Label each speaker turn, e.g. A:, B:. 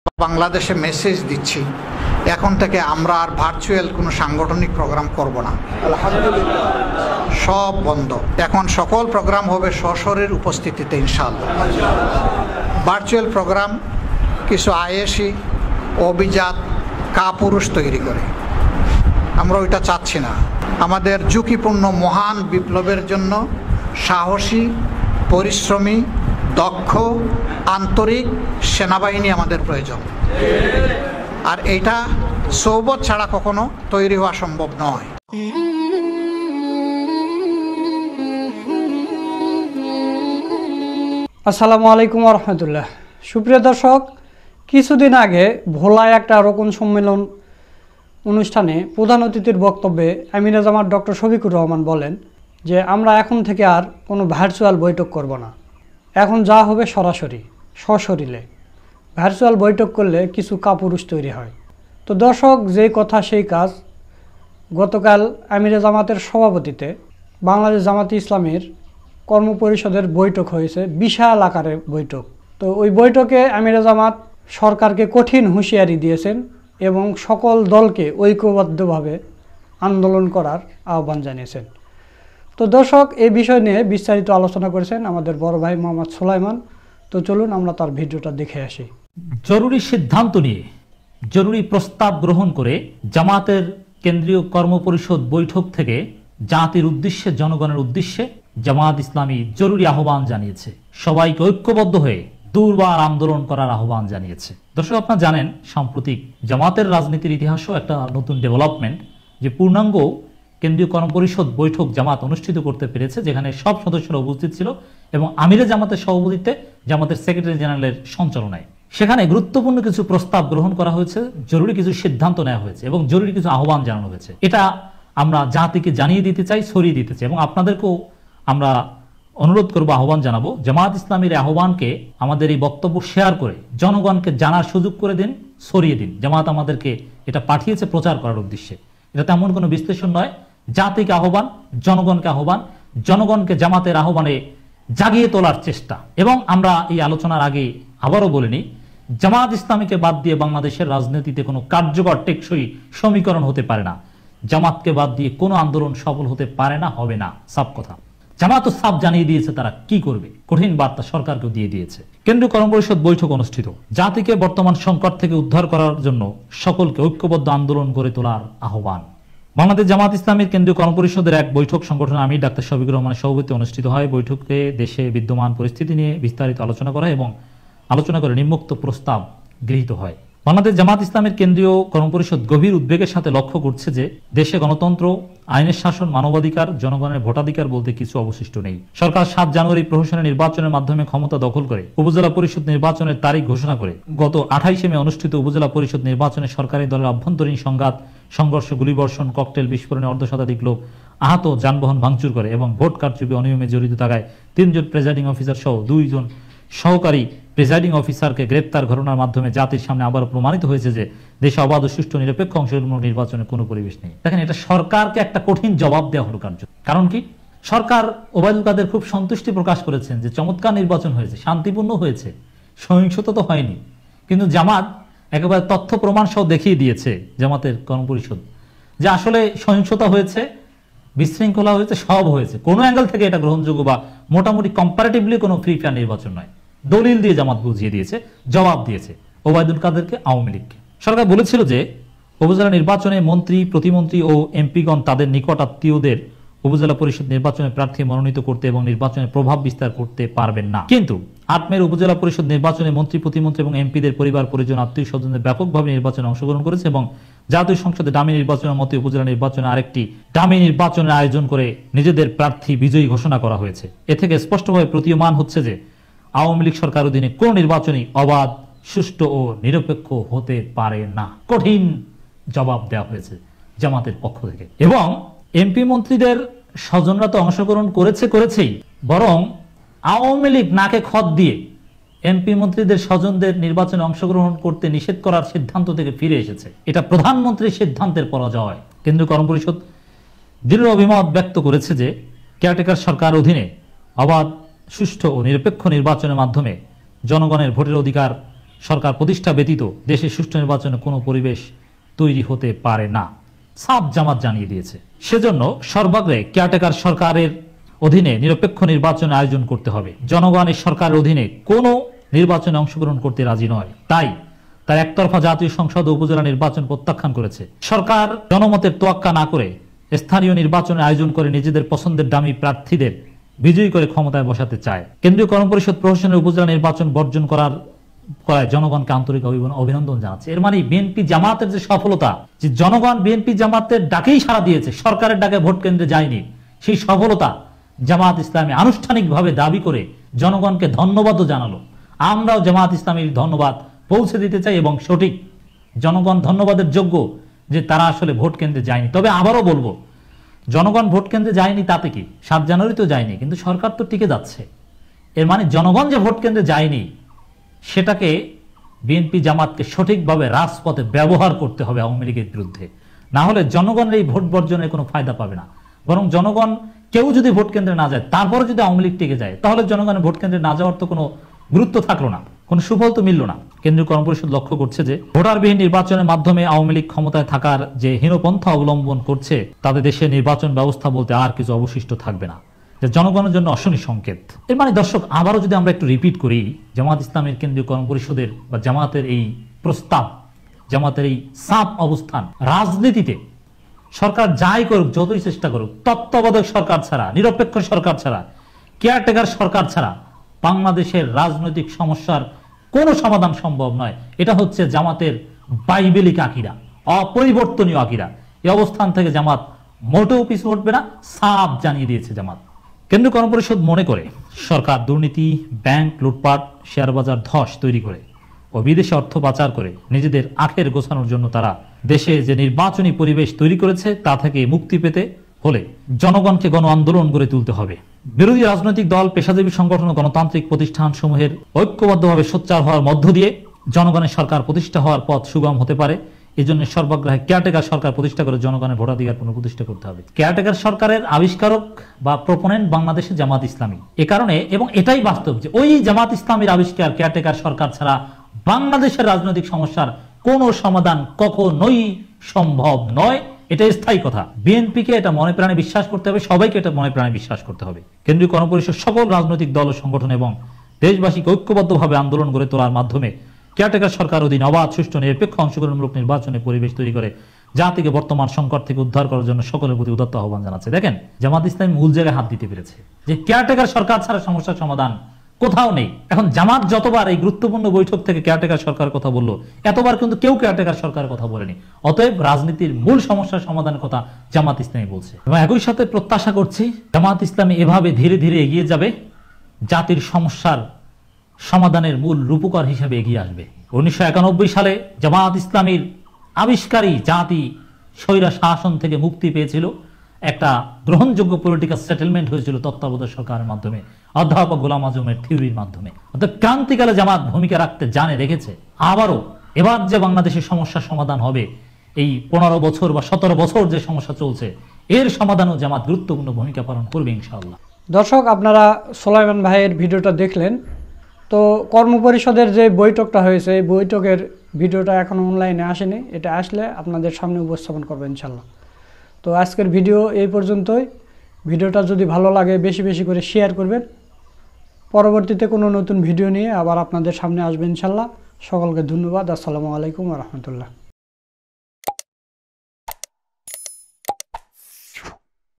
A: বাংলাদেশে মেসেজ দিচ্ছি, এখন থেকে আমরা আর ভার্চুয়াল কোনো সাংগঠনিক প্রোগ্রাম করব না। আলহামদুলিল্লাহ, সব বন্ধ। এখন সকল প্রোগ্রাম হবে সশরীর উপস্থিতিতে ইনশাআল্লাহ। ভার্চুয়াল প্রোগ্রাম কিছু আয়েশি অভিজাত কাপুরুষ তৈরি করে, আমরা ওইটা চাচ্ছি না। আমাদের ঝুঁকিপূর্ণ মহান বিপ্লবের জন্য সাহসী, পরিশ্রমী, দক্ষ, আন্তরিক সেনাবাহিনী আমাদের প্রয়োজন। আর এইটা সৌবত ছাড়া কখনো তৈরি হওয়া সম্ভব নয়।
B: আসসালামু আলাইকুম রহমতুল্লাহ। সুপ্রিয় দর্শক, কিছুদিন আগে ভোলায় একটা রোকন সম্মেলন অনুষ্ঠানে প্রধান অতিথির বক্তব্যে আমিরে জামাত ডক্টর শফিকুর রহমান বলেন যে আমরা এখন থেকে আর কোনো ভার্চুয়াল বৈঠক করব না, এখন যা হবে সরাসরি সশরীরে। ভার্চুয়াল বৈঠক করলে কিছু কাপুরুষ তৈরি হয়। তো দর্শক, যেই কথা সেই কাজ। গতকাল আমিরে জামাতের সভাপতিতে বাংলাদেশ জামাতে ইসলামের কর্মপরিষদের বৈঠক হয়েছে, বিশাল আকারে বৈঠক। তো ওই বৈঠকে আমিরে জামাত সরকারকে কঠিন হুঁশিয়ারি দিয়েছেন এবং সকল দলকে ঐক্যবদ্ধভাবে আন্দোলন করার আহ্বান জানিয়েছেন। তো দর্শক, এই বিষয় নিয়ে বিস্তারিত আলোচনা করেছেন আমাদের বড় ভাই মোহাম্মদ সুলাইমান। তো চলুন আমরা তার ভিডিওটা দেখে আসি।
C: জরুরি সিদ্ধান্ত নিয়ে জরুরি প্রস্তাব গ্রহণ করে জামাতের কেন্দ্রীয় কর্মপরিষদ বৈঠক থেকে জাতির উদ্দেশ্যে, জনগণের উদ্দেশ্যে জামাত ইসলামী জরুরি আহ্বান জানিয়েছে। সবাইকে ঐক্যবদ্ধ হয়ে দুর্বার আন্দোলন করার আহ্বান জানিয়েছে। দর্শক, আপনারা জানেন সাম্প্রতিক জামাতের রাজনীতির ইতিহাসও একটা নতুন ডেভেলপমেন্ট, যে পূর্ণাঙ্গ কেন্দ্রীয় কর্মপরিষদ বৈঠক জামাত অনুষ্ঠিত করতে পেরেছে, যেখানে সব সদস্যরা উপস্থিত ছিল এবং আমিরে জামাতের সভাপতিত্বে জামাতের সেক্রেটারি জেনারেলের সঞ্চালনায় সেখানে গুরুত্বপূর্ণ কিছু প্রস্তাব গ্রহণ করা হয়েছে, জরুরি কিছু সিদ্ধান্ত নেওয়া হয়েছে এবং জরুরি কিছু আহ্বান জানানো হয়েছে। এটা আমরা জাতিকে জানিয়ে দিতে চাই, ছড়িয়ে দিতে চাই এবং আপনাদেরকেও আমরা অনুরোধ করবো, আহ্বান জানাবো, জামাত ইসলামীর আহ্বানকে আমাদের এই বক্তব্য শেয়ার করে জনগণকে জানার সুযোগ করে দিন, ছড়িয়ে দিন। জামাত আমাদেরকে এটা পাঠিয়েছে প্রচার করার উদ্দেশ্যে। এটা তেমন কোনো বিশ্লেষণ নয়, জাতিকে আহ্বান, জনগণকে আহ্বান, জনগণকে জামাতের আহ্বানে জাগিয়ে তোলার চেষ্টা। এবং আমরা এই আলোচনার আগে আবারও বলিনি, জামাত ইসলামীকে বাদ দিয়ে বাংলাদেশের রাজনীতিতে কোনো কার্যকর টেকসই সমীকরণ হতে পারে না। জামাতকে বাদ দিয়ে কোনো আন্দোলন সফল হতে পারে না, হবে না। সাফ কথা। জামাত সাফ জানিয়ে দিয়েছে তারা কি করবে, কঠিন বার্তা সরকারকেও দিয়ে দিয়েছে। কেন্দ্রীয় কর্মপরিষদ বৈঠক অনুষ্ঠিত, জাতিকে বর্তমান সংকট থেকে উদ্ধার করার জন্য সকলকে ঐক্যবদ্ধ আন্দোলন গড়ে তোলার আহ্বান। বাংলাদেশ জামাত ইসলামীর কেন্দ্রীয় কর্মপরিষদের এক বৈঠক সংগঠনের আমির ডাক্তার শফিকুর রহমানের সভাপতিত্বে অনুষ্ঠিত হয়। বৈঠকে দেশে বিদ্যমান পরিস্থিতি নিয়ে বিস্তারিত আলোচনা করা এবং আলোচনা করে নিম্নোক্ত প্রস্তাব গৃহীত হয়। বাংলাদেশ জামাত ইসলামের কেন্দ্রীয় কর্মপরিষদ গভীর উদ্বেগের সাথে লক্ষ্য করছে যে দেশে গণতন্ত্র, আইনের শাসন, মানবাধিকার, জনগণের ভোটাধিকার বলতে কিছু অবশিষ্ট নেই। সরকার 7 জানুয়ারি প্রহসনের নির্বাচনের মাধ্যমে ক্ষমতা দখল করে উপজেলা পরিষদ নির্বাচনের তারিখ ঘোষণা করে গত 28 মে অনুষ্ঠিত উপজেলা পরিষদ নির্বাচনে সরকারি দলের অভ্যন্তরীণ সংঘাত, সংঘর্ষ, গুলিবর্ষণ, ককটেল বিস্ফোরণে অর্ধশতাধিক লোক আহত, যানবাহন ভাঙচুর করে এবং ভোট কারচুপি অনিয়মে জড়িত থাকায় 3 জন প্রেজাইডিং অফিসার সহ 2 জন সহকারী প্রেজাইডিং অফিসারকে গ্রেপ্তার ঘটনার মাধ্যমে জাতির সামনে আবার প্রমাণিত হয়েছে যে দেশে অবাধ, সুষ্ঠু, নিরপেক্ষ অংশগ্রহণ নির্বাচনের কোনো পরিবেশ নেই। দেখেন, এটা সরকারকে একটা কঠিন জবাব দেওয়া হলো কার্য। কারণ কি? সরকার ওবায়দুল কাদের খুব সন্তুষ্টি প্রকাশ করেছেন যে চমৎকার নির্বাচন হয়েছে, শান্তিপূর্ণ হয়েছে, সহিংসতা তো হয়নি। কিন্তু জামাত একেবারে তথ্য প্রমাণ সহ দেখিয়ে দিয়েছে, জামাতের কর্মপরিষদ, যে আসলে সহিংসতা হয়েছে, বিশৃঙ্খলা হয়েছে, সব হয়েছে। কোনো অ্যাঙ্গেল থেকে এটা গ্রহণযোগ্য বা মোটামুটি কম্পারেটিভলি কোনো ফ্রি ফেয়ার নির্বাচন নয়। দলিল দিয়ে জামাত বুঝিয়ে দিয়েছে, জবাব দিয়েছে ওবায়দুল কাদেরকে, আওয়ামী লীগকে। সরকার বলেছিল যে উপজেলা নির্বাচনে মন্ত্রী, প্রতিমন্ত্রী ও এমপিগণ তাদের নিকট আত্মীয়দের উপজেলা পরিষদ নির্বাচনে প্রার্থী মনোনীত করতে এবং নির্বাচনে প্রভাব বিস্তার করতে পারবেন না। কিন্তু 8 মের উপজেলা পরিষদ নির্বাচনে মন্ত্রী, প্রতিমন্ত্রী এবং এমপিদের পরিবার পরিজন, আত্মীয় স্বজনদের ব্যাপকভাবে নির্বাচনে অংশগ্রহণ করেছে এবং জাতীয় সংসদে ডামি নির্বাচনের মতো উপজেলা নির্বাচনে আরেকটি ডামি নির্বাচনের আয়োজন করে নিজেদের প্রার্থী বিজয়ী ঘোষণা করা হয়েছে। এ থেকে স্পষ্টভাবে প্রতীয়মান হচ্ছে যে আওয়ামী লীগ সরকার অধীনে কোন নির্বাচনই অবাধ, সুষ্ঠু ও নিরপেক্ষ হতে পারে না। কঠিন জবাব দেওয়া হয়েছে জামাতের পক্ষ থেকে। এবং এমপি মন্ত্রীদের স্বজনরা তো অংশগ্রহণ করেছেই, বরং আওয়ামী লীগ নাকে খত দিয়ে এমপি মন্ত্রীদের স্বজনদের নির্বাচনে অংশগ্রহণ করতে নিষেধ করার সিদ্ধান্ত থেকে ফিরে এসেছে। এটা প্রধানমন্ত্রীর সিদ্ধান্তের পরাজয়। কেন্দ্রীয় কর্মপরিষদ দৃঢ় অভিমত ব্যক্ত করেছে যে কেয়ারটেকার সরকার অধীনে অবাধ, সুষ্ঠু ও নিরপেক্ষ নির্বাচনের মাধ্যমে জনগণের ভোটের অধিকার সরকার প্রতিষ্ঠা ব্যতীত দেশে সুষ্ঠু নির্বাচনে কোনো পরিবেশ তৈরি হতে পারে না, সাফ জামাত জানিয়ে দিয়েছে। সেজন্য সর্বাগ্রে কেয়ারটেকার সরকারের অধীনে নিরপেক্ষ নির্বাচন আয়োজন করতে হবে। জনগণের সরকারের অধীনে কোনো নির্বাচনে অংশগ্রহণ করতে রাজি নয়, তাই তার একতরফা জাতীয় সংসদ ও উপজেলা নির্বাচন প্রত্যাখ্যান করেছে। সরকার জনমতের তোয়াক্কা না করে স্থানীয় নির্বাচনের আয়োজন করে নিজেদের পছন্দের দামি প্রার্থীদের বিজয়ী করে ক্ষমতায় বসাতে চায়। কেন্দ্রীয় কর্মপরিষদ প্রশাসনের উপজেলা নির্বাচন বর্জন করায় জনগণকে আন্তরিক অভিনন্দন জানাচ্ছে। এর মানে বিএনপি জামাতের যে সফলতা, যে জনগণ বিএনপি জামাতের ডাকেই সাড়া দিয়েছে, সরকারের ডাকে ভোট কেন্দ্রে যায়নি, সেই সফলতা জামাত ইসলামী আনুষ্ঠানিকভাবে দাবি করে জনগণকে ধন্যবাদও জানালো। আমরাও জামাত ইসলামীর ধন্যবাদ পৌঁছে দিতে চাই এবং সঠিক জনগণ ধন্যবাদের যোগ্য যে তারা আসলে ভোট কেন্দ্রে যায়নি। তবে আবারও বলবো, জনগণ ভোট কেন্দ্রে যায়নি তাতে কি, 7 জানুয়ারি তো যায়নি, কিন্তু সরকার তো টিকে যাচ্ছে। এর মানে জনগণ যে ভোট কেন্দ্রে যায়নি সেটাকে বিএনপি জামাতকে সঠিকভাবে রাজপথে ব্যবহার করতে হবে আওয়ামী লীগের বিরুদ্ধে। না হলে জনগণের এই ভোট বর্জনের কোনো ফায়দা পাবে না। বরং জনগণ কেউ যদি ভোট কেন্দ্রে না যায়, তারপরে যদি আওয়ামী লীগ টিকে যায়, তাহলে জনগণের ভোট কেন্দ্রে না যাওয়ার তো কোনো গুরুত্ব থাকলো না, কোনো সুফল তো মিলল না। কেন্দ্রীয় কর্মপরিষদ লক্ষ্য করছে যে ভোটারবিহীন নির্বাচনের মাধ্যমে আওয়ামী লীগ ক্ষমতায় থাকার যে হীনপন্থা অবলম্বন করছে, তাদের দেশে নির্বাচন ব্যবস্থা বলতে আর কিছু অবশিষ্ট থাকবে না, যা জনগণের জন্য অশনি সংকেত। এর মানে দর্শক, আবারও যদি আমরা একটু রিপিট করি, জামাত ইসলামের কেন্দ্রীয় কর্মপরিষদের বা জামাতের এই প্রস্তাব, জামাতের এই সাফ অবস্থান, রাজনীতিতে সরকার যাই করুক, যতই চেষ্টা করুক, তত্ত্বাবধায়ক সরকার ছাড়া, নিরপেক্ষ সরকার ছাড়া, কেয়ারটেকার সরকার ছাড়া বাংলাদেশের রাজনৈতিক সমস্যার কোনো সমাধান সম্ভব নয়। এটা হচ্ছে জামাতের বাইবেলিক আকীদা, অপরিবর্তনীয় আকীদা। এই অবস্থান থেকে জামাত মোটেও পিছু হটবে না, সাফ জানিয়ে দিয়েছে জামাত। কেন্দ্রীয় কর্মপরিষদ মনে করে সরকার দুর্নীতি, ব্যাংক লুটপাট, শেয়ার বাজার ধস তৈরি করে ও বিদেশে অর্থ পাচার করে নিজেদের আখের গোছানোর জন্য তারা দেশে যে নির্বাচনী পরিবেশ তৈরি করেছে তা থেকে মুক্তি পেতে হলে জনগণকে গণ আন্দোলন গড়ে তুলতে হবে। বিরোধী রাজনৈতিক দল, পেশাজীবী সংগঠন ও গণতান্ত্রিক প্রতিষ্ঠান সমূহের ঐক্যবদ্ধভাবে সোচ্চার হওয়ার মধ্য দিয়ে জনগণের সরকার প্রতিষ্ঠা হওয়ার পথ সুগম হতে পারে। এই জন্য সর্বাগ্রহে কেয়ারটেকার সরকার প্রতিষ্ঠা করে জনগণের ভোটাধিকার পুনঃপ্রতিষ্ঠা করতে হবে। কেয়ারটেকার সরকারের আবিষ্কারক বা প্রপোনেন্ট বাংলাদেশের জামাত ইসলামী। এ কারণে, এবং এটাই বাস্তব, যে ওই জামাত ইসলামীর আবিষ্কার কেয়ারটেকার সরকার ছাড়া বাংলাদেশের রাজনৈতিক সমস্যার কোনো সমাধান কখনোই সম্ভব নয়। এটা স্থায়ী কথা। বিএনপিকে এটা মনে প্রাণে বিশ্বাস করতে হবে, সবাইকে এটা মনে প্রাণে বিশ্বাস করতে হবে। কেন্দ্রীয় কর্মপরিষদ সকল রাজনৈতিক দল ও সংগঠন এবং দেশবাসীকে ঐক্যবদ্ধভাবে আন্দোলন গড়ে তোলার মাধ্যমে কেয়ারটেকার সরকার অধীন অবাধ, সুষ্ঠু, নিরপেক্ষ, অংশগ্রহণমূলক নির্বাচনের পরিবেশ তৈরি করে জাতিকে বর্তমান সংকট থেকে উদ্ধার করার জন্য সকলের প্রতি উদাত্ত আহ্বান জানাচ্ছে। দেখেন, জামাত ইসলামী মূল জায়গায় হাত দিতে পেরেছে, যে কেয়ারটেকার সরকার ছাড়া সমস্যার সমাধান কোথাও নেই। এখন জামাত যতবার এই গুরুত্বপূর্ণ বৈঠক থেকে কেয়ারটেকার সরকারের কথা বললো, এতবার কিন্তু কেউ কেয়ারটেকার সরকারের কথা বলেনি। অতএব রাজনীতির মূল সমস্যার সমাধানের কথা জামাত ইসলামী বলছে, এবং একই সাথে প্রত্যাশা করছি জামাত ইসলামী এভাবে ধীরে ধীরে এগিয়ে যাবে, জাতির সমস্যার সমাধানের মূল রূপকার হিসেবে এগিয়ে আসবে। 1991 সালে জামাত ইসলামীর আবিষ্কারী জাতি স্বৈরা শাসন থেকে মুক্তি পেয়েছিল, একটা গ্রহণযোগ্য পলিটিক্যাল সেটেলমেন্ট হয়েছিল তত্ত্বাবধায়ক সরকারের মাধ্যমে, অধ্যাপক গোলাম আজমের থিওরির মাধ্যমে। অর্থাৎ ক্রান্তিকালে জামাত ভূমিকা রাখতে জানে রেখেছে। আবারও এবার যে বাংলাদেশের সমস্যার সমাধান হবে, এই 15 বছর বা 17 বছর যে সমস্যা চলছে, এর সমাধানেও জামাত গুরুত্বপূর্ণ ভূমিকা পালন করবে ইনশাআল্লাহ।
B: দর্শক, আপনারা সোলাইমান ভাইয়ের ভিডিওটা দেখলেন। তো কর্মপরিষদের যে বৈঠকটা হয়েছে, এই বৈঠকের ভিডিওটা এখনও অনলাইনে আসেনি, এটা আসলে আপনাদের সামনে উপস্থাপন করবো ইনশাল্লাহ। তো আজকের ভিডিও এই পর্যন্তই। ভিডিওটা যদি ভালো লাগে বেশি বেশি করে শেয়ার করবেন। পরবর্তীতে কোনো নতুন ভিডিও নিয়ে আবার আপনাদের সামনে আসবে ইনশাল্লাহ। সকলকে ধন্যবাদ। আসসালামু আলাইকুম ওয়া রাহমাতুল্লাহ।